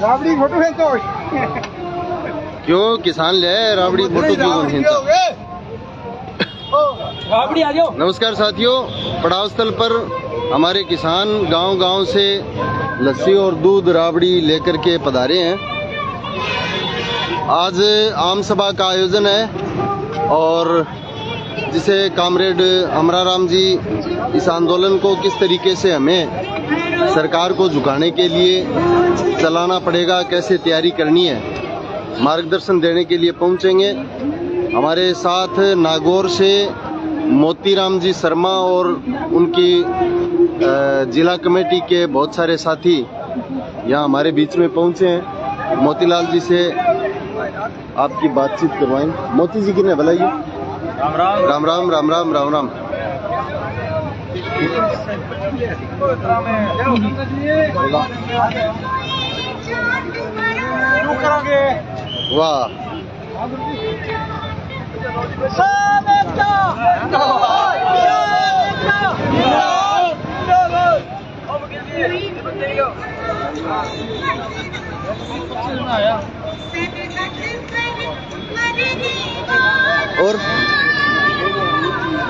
Rabri photo है तो क्यों किसान ले आए राबड़ी फोटो क्यों खींचा? राबड़ी आ जाओ। नमस्कार साथियों, पड़ाव स्थल पर हमारे किसान गांव-गांव से लस्सी और दूध राबड़ी लेकर के पधारे हैं। आज आम सभा का आयोजन है और जिसे कामरेड अमराराम जी इस आंदोलन को किस तरीके से हमें सरकार को झुकाने के लिए चलाना पड़ेगा, कैसे तैयारी करनी है, मार्गदर्शन देने के लिए पहुंचेंगे। हमारे साथ नागौर से मोतीराम जी शर्मा और उनकी जिला कमेटी के बहुत सारे साथी यहाँ हमारे बीच में पहुंचे हैं। मोतीलाल जी से आपकी बातचीत करवाएंगे। मोती जी किन्हें बुलाइए। राम राम राम राम राम राम राम राम। वाह, और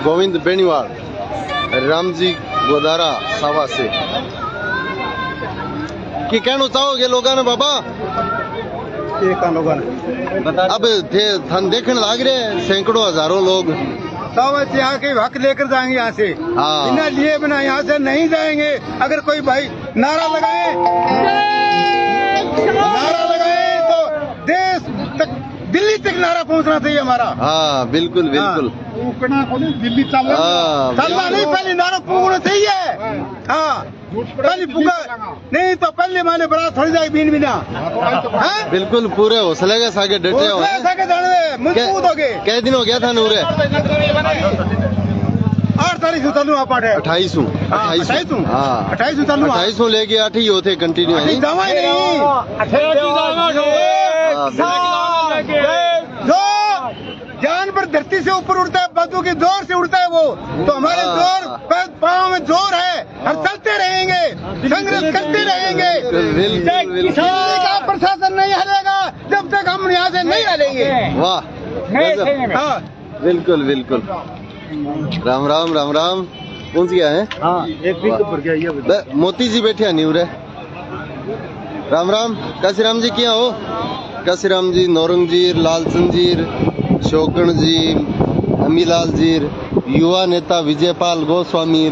गोविंद बेनीवाल राम जी गोदारा सावा से की कहना चाहोगे लोगों ने बाबा? अब थन देखने लग रहे हैं सैकड़ों हजारों लोग सब यहाँ के हक लेकर जाएंगे यहाँ से। बिना लिए बिना यहाँ से नहीं जाएंगे। अगर कोई भाई नारा लगाए तो देश तक, दिल्ली तक नारा पहुँचना चाहिए हमारा। हाँ बिल्कुल बिल्कुल। दिल्ली चलना नहीं, पहले नारा पहुँचना चाहिए। हाँ पहले पुगा नहीं तो पहले माने बड़ा थोड़ी जाए बीन बिना। बिल्कुल पूरे हौसले के सागे डटे हो मजबूत हो गए। कै दिन हो गया था नूरे? 8 तारीख से चालू आप 28 चालू 28 लेके 8 ही होते कंटिन्यू है। जो जान पर धरती से ऊपर उड़ता है, बाजू के जोर से उड़ता है वो, तो हमारे जोर पाँव में जोर है। हम चलते रहेंगे, संघर्ष करते रहेंगे। किसी का प्रशासन नहीं हलेगा जब तक हम यहाँ से नहीं हलेंगे। वाह, हाँ बिल्कुल बिल्कुल। राम राम राम राम। कौन सी है? हाँ एक भी मोती जी बैठे नहीं उरे। राम राम। काशीराम जी क्या हो? काशीराम जी, नौरंग जी, लालचंद जी, शोकण जी, अमीलाल जी, युवा नेता विजयपाल गोस्वामी,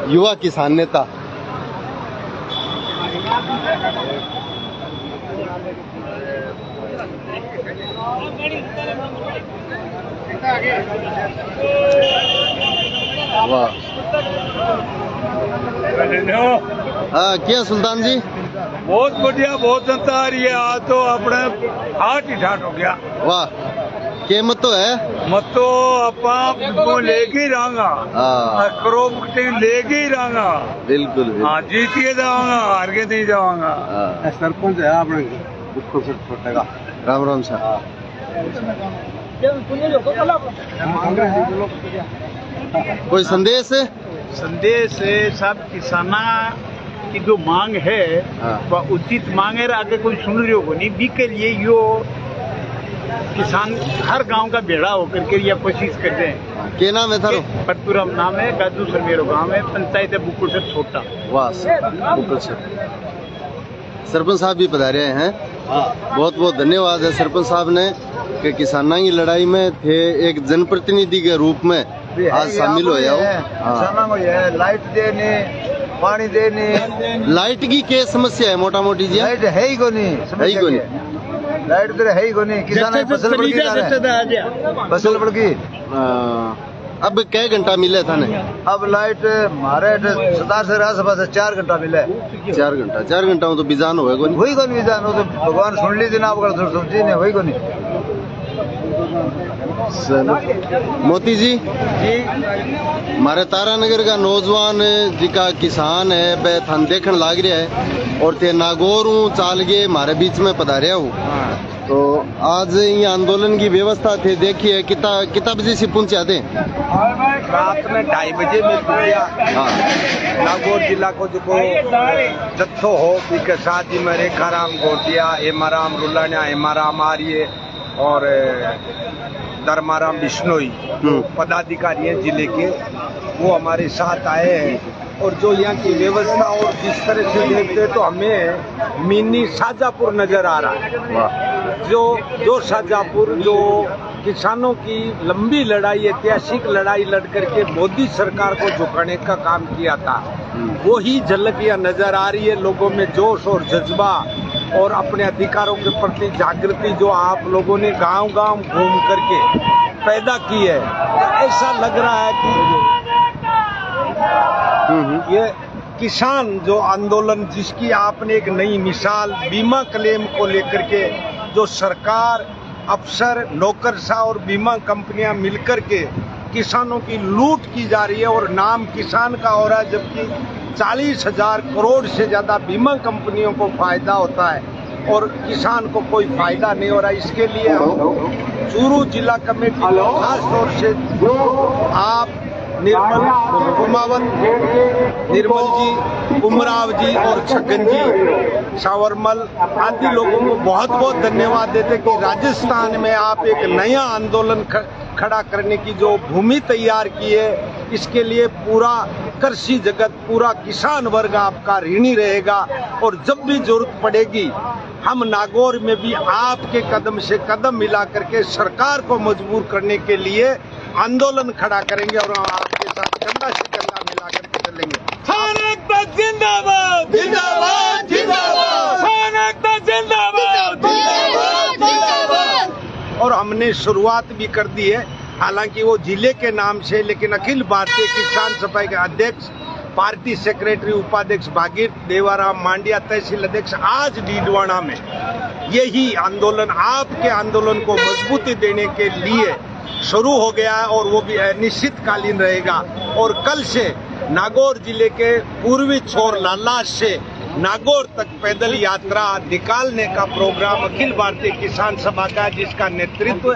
युवा किसान नेता। वाह, हाँ क्या सुल्तान जी? बहुत बढ़िया, बहुत जनता आ रही है। आज तो अपने हाथ ही ठाट हो गया। वाह, के मत तो है? मत तो आपको लेके ही रहूंगा, करोड़ लेके ही रहूंगा। बिल्कुल हाँ, जीत के जाऊंगा, हार के नहीं जाऊंगा। सरपंच है आपने बिल्कुल से छोटेगा। राम राम साहब। कोई संदेश है? संदेश है सब किसाना की जो मांग है वह उचित मांग है। आगे कोई सुन रही हो नहीं बी के लिए यो किसान हर गांव का बेड़ा होकर के ये कोशिश करते हैं। क्या नाम है थारो? परतुराम नाम है, गाजू सर मेरो गाँव है, पंचायत है बुकुल से छोटा। वाह, बुकुल से सरपंच साहब भी पधारे हैं। बहुत बहुत धन्यवाद है सरपंच साहब ने कि किसानों की लड़ाई में थे, एक जनप्रतिनिधि के रूप में आज शामिल हो जाओ। किसानों को ये लाइट देने, पानी देने। लाइट की क्या समस्या है मोटा मोटी जी? लाइट है ही को नहीं, लाइट तो है ही को नहीं। किसान फसल बढ़ गई, फसल बढ़ गई। अब कै घंटा मिले था ने? अब लाइट हमारे 17 से रात से 4 घंटा मिले। 4 घंटा, 4 घंटा में तो बिजान होगा कोई? वही कौन बिजान हो तो भगवान सुन लीजिए ना, आपका समझी नहीं वही को नहीं। मोती जी, हमारे तारानगर का नौजवान जी का किसान है, बे थान देखने लाग रहा है और ते नागौर चाल के हमारे बीच में पधारिया हूँ। तो आज ये आंदोलन की व्यवस्था थे, देखिए कितना बजे से पहुंचा थे? रात में 2:30 बजे में पहुंचा। हाँ। नागौर जिला को जो जत्थो हो के साथ ही में रेखाराम गोटिया, हेमाराम रुलाना, हेमाराम आर्य और धर्माराम बिश्नोई पदाधिकारी हैं जिले के, वो हमारे साथ आए हैं। और जो यहाँ की व्यवस्था और जिस तरह से देखते हैं तो हमें मिनी शाहजहाँपुर नजर आ रहा है। जो शाहजहाँपुर जो किसानों की लंबी लड़ाई, ऐतिहासिक लड़ाई लड़ करके मोदी सरकार को झुकाने का काम किया था, वो ही झलक यहाँ नजर आ रही है। लोगों में जोश और जज्बा और अपने अधिकारों के प्रति जागृति जो आप लोगों ने गांव-गांव घूम करके पैदा की है, ऐसा लग रहा है कि ये किसान जो आंदोलन, जिसकी आपने एक नई मिसाल बीमा क्लेम को लेकर के, जो सरकार, अफसर, नौकरशाह और बीमा कंपनियां मिलकर के किसानों की लूट की जा रही है और नाम किसान का हो रहा है, जबकि 40,000 करोड़ से ज्यादा बीमा कंपनियों को फायदा होता है और किसान को कोई फायदा नहीं हो रहा। इसके लिए हम चूरू जिला कमेटी खास तौर से आप निर्मल कुमावत, निर्मल जी, उमराव जी और छगन जी, सावरमल आदि लोगों को बहुत बहुत धन्यवाद देते कि राजस्थान में आप एक नया आंदोलन खड़ा करने की जो भूमि तैयार की है, इसके लिए पूरा कृषि जगत, पूरा किसान वर्ग आपका ऋणी रहेगा। और जब भी जरूरत पड़ेगी हम नागौर में भी आपके कदम से कदम मिला करके सरकार को मजबूर करने के लिए आंदोलन खड़ा करेंगे और आपके साथ कंधा से कंधा मिला करके चलेंगे। जिंदाबाद जिंदाबाद जिंदाबाद जिंदाबाद। और हमने शुरुआत भी कर दी है, हालांकि वो जिले के नाम से, लेकिन अखिल भारतीय किसान सभा के अध्यक्ष, पार्टी सेक्रेटरी, उपाध्यक्ष भागीर देवाराम मांडिया, तहसील अध्यक्ष आज डीडवाना में यही आंदोलन, आपके आंदोलन को मजबूती देने के लिए शुरू हो गया है और वो भी अनिश्चितकालीन रहेगा। और कल से नागौर जिले के पूर्वी छोर लालाश से नागौर तक पैदल यात्रा निकालने का प्रोग्राम अखिल भारतीय किसान सभा का, जिसका नेतृत्व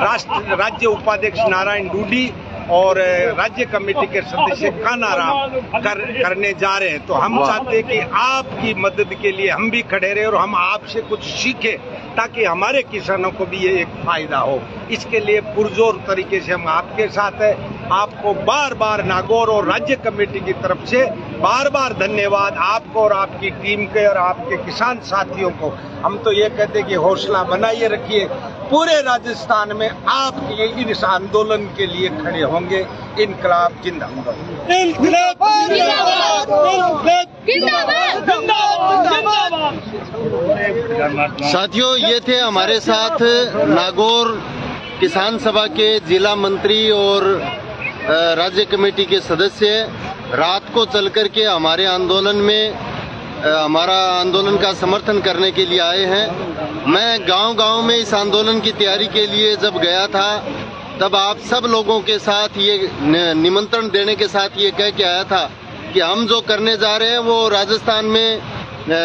राज्य उपाध्यक्ष नारायण डूडी और राज्य कमेटी के सदस्य कानाराम करने जा रहे हैं। तो हम चाहते हैं कि आपकी मदद के लिए हम भी खड़े रहे और हम आपसे कुछ सीखें, ताकि हमारे किसानों को भी ये एक फायदा हो। इसके लिए पुरजोर तरीके से हम आपके साथ हैं। आपको बार बार नागौर और राज्य कमेटी की तरफ से बार बार धन्यवाद, आपको और आपकी टीम के और आपके किसान साथियों को। हम तो ये कहते हैं कि हौसला बनाइए रखिए, पूरे राजस्थान में आप इस आंदोलन के लिए खड़े होंगे। इनकलाब जिंदाबाद। इनकलाब जिंदाबाद। साथियों, ये थे हमारे साथ नागौर किसान सभा के जिला मंत्री और राज्य कमेटी के सदस्य। रात को चल कर के हमारे आंदोलन में हमारा आंदोलन का समर्थन करने के लिए आए हैं। मैं गांव-गांव में इस आंदोलन की तैयारी के लिए जब गया था, तब आप सब लोगों के साथ ये निमंत्रण देने के साथ ये कह के आया था कि हम जो करने जा रहे हैं वो राजस्थान में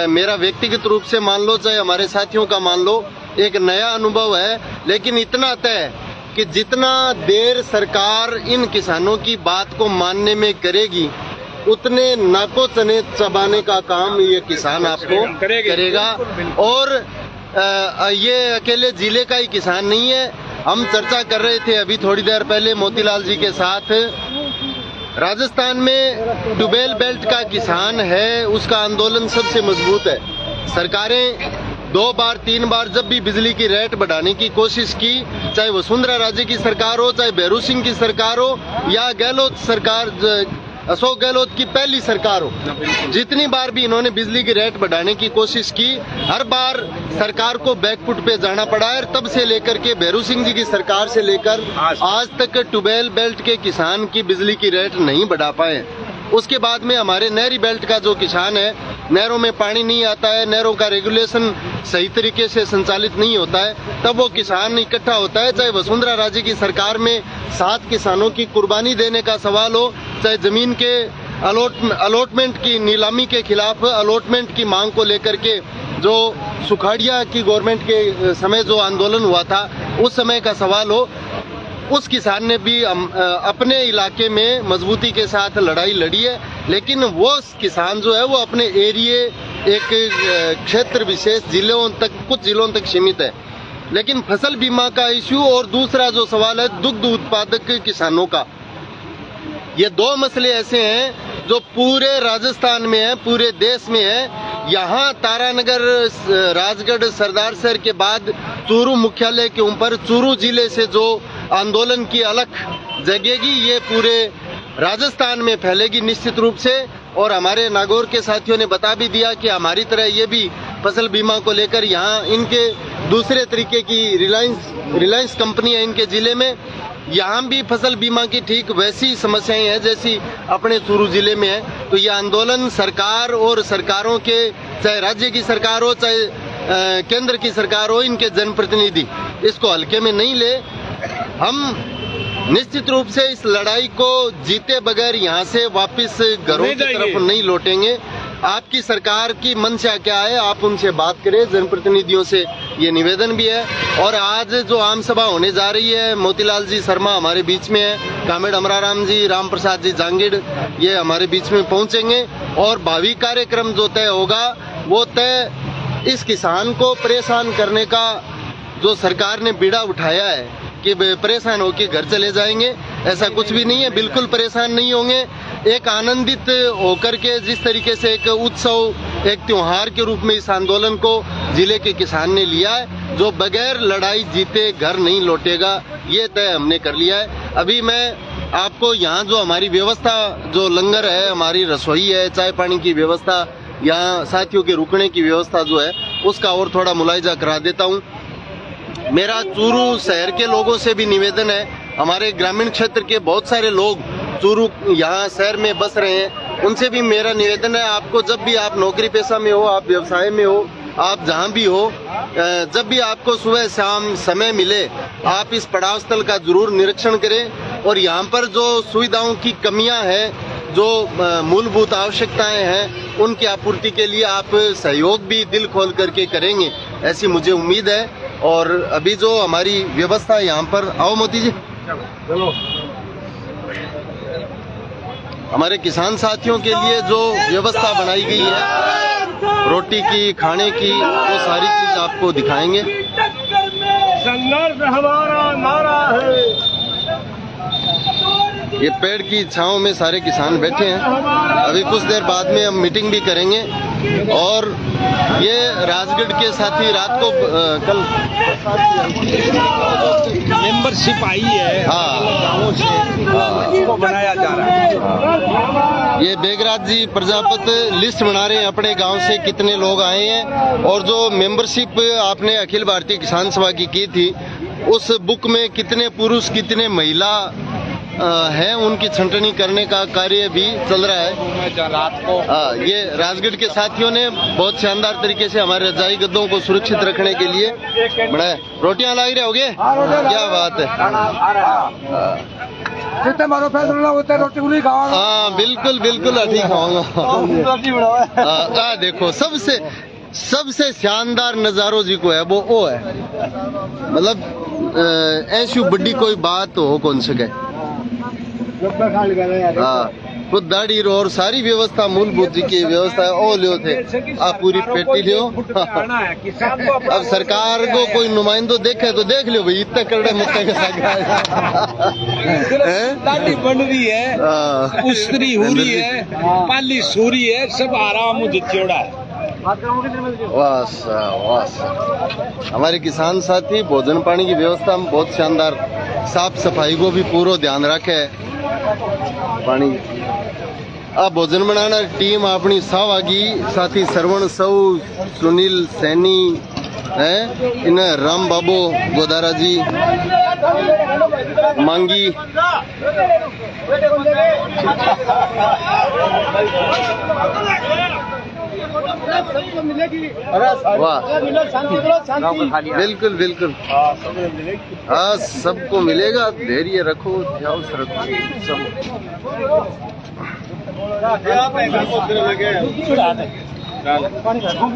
मेरा व्यक्तिगत रूप से मान लो, चाहे हमारे साथियों का मान लो, एक नया अनुभव है। लेकिन इतना तय कि जितना देर सरकार इन किसानों की बात को मानने में करेगी, उतने नाको चने चबाने का काम ये किसान आपको करेगा। और ये अकेले जिले का ही किसान नहीं है। हम चर्चा कर रहे थे अभी थोड़ी देर पहले मोतीलाल जी के साथ, राजस्थान में ट्यूबवेल बेल्ट का किसान है, उसका आंदोलन सबसे मजबूत है। सरकारें 2 बार 3 बार जब भी बिजली की रेट बढ़ाने की कोशिश की, चाहे वसुंधरा राजे की सरकार हो, चाहे भैरू सिंह की सरकार हो या गहलोत सरकार, अशोक गहलोत की पहली सरकार हो, जितनी बार भी इन्होंने बिजली की रेट बढ़ाने की कोशिश की, हर बार सरकार को बैकफुट पे जाना पड़ा है। तब से लेकर के भैरू सिंह जी की सरकार से लेकर आज तक ट्यूबवेल बेल्ट के किसान की बिजली की रेट नहीं बढ़ा पाए। उसके बाद में हमारे नहरी बेल्ट का जो किसान है, नहरों में पानी नहीं आता है, नहरों का रेगुलेशन सही तरीके से संचालित नहीं होता है, तब वो किसान इकट्ठा होता है। चाहे वसुंधरा राजे की सरकार में 7 किसानों की कुर्बानी देने का सवाल हो, चाहे जमीन के अलॉटमेंट की नीलामी के खिलाफ अलॉटमेंट की मांग को लेकर के जो सुखाड़िया की गवर्नमेंट के समय जो आंदोलन हुआ था उस समय का सवाल हो, उस किसान ने भी अपने इलाके में मजबूती के साथ लड़ाई लड़ी है, लेकिन वो किसान जो है वो अपने एरिए एक क्षेत्र विशेष जिलों तक, कुछ जिलों तक सीमित है। लेकिन फसल बीमा का इश्यू और दूसरा जो सवाल है दुग्ध उत्पादक किसानों का, ये दो मसले ऐसे हैं जो पूरे राजस्थान में है, पूरे देश में है। यहाँ तारानगर, राजगढ़, सरदार शहर के बाद चूरू मुख्यालय के ऊपर चूरू जिले से जो आंदोलन की अलख जगेगी ये पूरे राजस्थान में फैलेगी निश्चित रूप से। और हमारे नागौर के साथियों ने बता भी दिया कि हमारी तरह ये भी फसल बीमा को लेकर यहाँ इनके दूसरे तरीके की रिलायंस कंपनी है इनके जिले में, यहाँ भी फसल बीमा की ठीक वैसी समस्याएं हैं जैसी अपने चूरू जिले में है। तो ये आंदोलन सरकार और सरकारों के, चाहे राज्य की सरकार हो चाहे केंद्र की सरकार हो, इनके जनप्रतिनिधि इसको हल्के में नहीं ले। हम निश्चित रूप से इस लड़ाई को जीते बगैर यहाँ से वापस घरों की तरफ नहीं लौटेंगे। आपकी सरकार की मंशा क्या है, आप उनसे बात करें, जनप्रतिनिधियों से ये निवेदन भी है। और आज जो आम सभा होने जा रही है, मोतीलाल जी शर्मा हमारे बीच में है, कामेड़ अमराराम जी, राम प्रसाद जी जांगिड़ ये हमारे बीच में पहुंचेंगे और भावी कार्यक्रम जो तय होगा वो तय इस किसान को परेशान करने का जो सरकार ने बीड़ा उठाया है कि परेशान होकर घर चले जाएंगे, ऐसा कुछ भी नहीं है, बिल्कुल परेशान नहीं होंगे। एक आनंदित होकर के जिस तरीके से एक उत्सव, एक त्योहार के रूप में इस आंदोलन को जिले के किसान ने लिया है, जो बगैर लड़ाई जीते घर नहीं लौटेगा, ये तय हमने कर लिया है। अभी मैं आपको यहाँ जो हमारी व्यवस्था, जो लंगर है, हमारी रसोई है, चाय पानी की व्यवस्था, यहाँ साथियों के रुकने की व्यवस्था जो है उसका और थोड़ा मुलायजा करा देता हूँ। मेरा चूरू शहर के लोगों से भी निवेदन है, हमारे ग्रामीण क्षेत्र के बहुत सारे लोग चूरू यहाँ शहर में बस रहे हैं, उनसे भी मेरा निवेदन है, आपको जब भी आप नौकरी पेशा में हो, आप व्यवसाय में हो, आप जहाँ भी हो, जब भी आपको सुबह शाम समय मिले आप इस पड़ाव स्थल का जरूर निरीक्षण करें। और यहाँ पर जो सुविधाओं की कमियाँ हैं, जो मूलभूत आवश्यकताएं हैं, उनकी आपूर्ति के लिए आप सहयोग भी दिल खोल करके करेंगे, ऐसी मुझे उम्मीद है। और अभी जो हमारी व्यवस्था यहाँ पर, आओ मोती जी, चलो, हमारे किसान साथियों के लिए जो व्यवस्था बनाई गई है रोटी की, खाने की, वो सारी चीज आपको दिखाएंगे। संघर्ष हमारा नारा है। ये पेड़ की छांव में सारे किसान बैठे हैं। अभी कुछ देर बाद में हम मीटिंग भी करेंगे। और ये राजगढ़ के साथी रात को कल मेंबरशिप आई है, गाँवों से इसको बनाया जा रहा है। ये बेगराज जी प्रजापति लिस्ट बना रहे हैं अपने गांव से कितने लोग आए हैं, और जो मेंबरशिप आपने अखिल भारतीय किसान सभा की थी उस बुक में कितने पुरुष कितने महिला है, उनकी छंटनी करने का कार्य भी चल रहा है रात को। ये राजगढ़ के साथियों ने बहुत शानदार तरीके से हमारे रजाई गद्दों को सुरक्षित रखने के लिए बनाया। रोटियां ला रहे होगे, क्या बात है। जितने मारो फैसला होता है रोटी पूरी खाओ। हाँ बिल्कुल बिल्कुल, ठीक खाऊंगा। देखो सबसे शानदार नजारो जी को है वो है, मतलब ऐसी बड़ी कोई बात हो कौन सके। खुद दाढ़ी और सारी व्यवस्था मूलभूत जी की व्यवस्था है। ओ लियो थे आप पूरी पेटी लियो। अब सरकार को कोई नुमाइंदो देखे तो देख लियो भाई, इतना करड़े मुक्के के साथ दाढ़ी बन रही है, उस्तरी हो रही है, पालिश हो रही है, सब आराम जिचोड़ा है। हमारे किसान साथी भोजन पानी की व्यवस्था में बहुत शानदार, साफ सफाई को भी पूरा ध्यान रखे। पानी भोजन बनाना टीम अपनी सब आगी, साथी सरवण सऊ, सुनील सैनी है, इन राम बाबू गोदारा जी, मांगी, वाह बिल्कुल बिल्कुल, हाँ सबको मिलेगा। धैर्य रखो, ध्यान से रखो सब। है।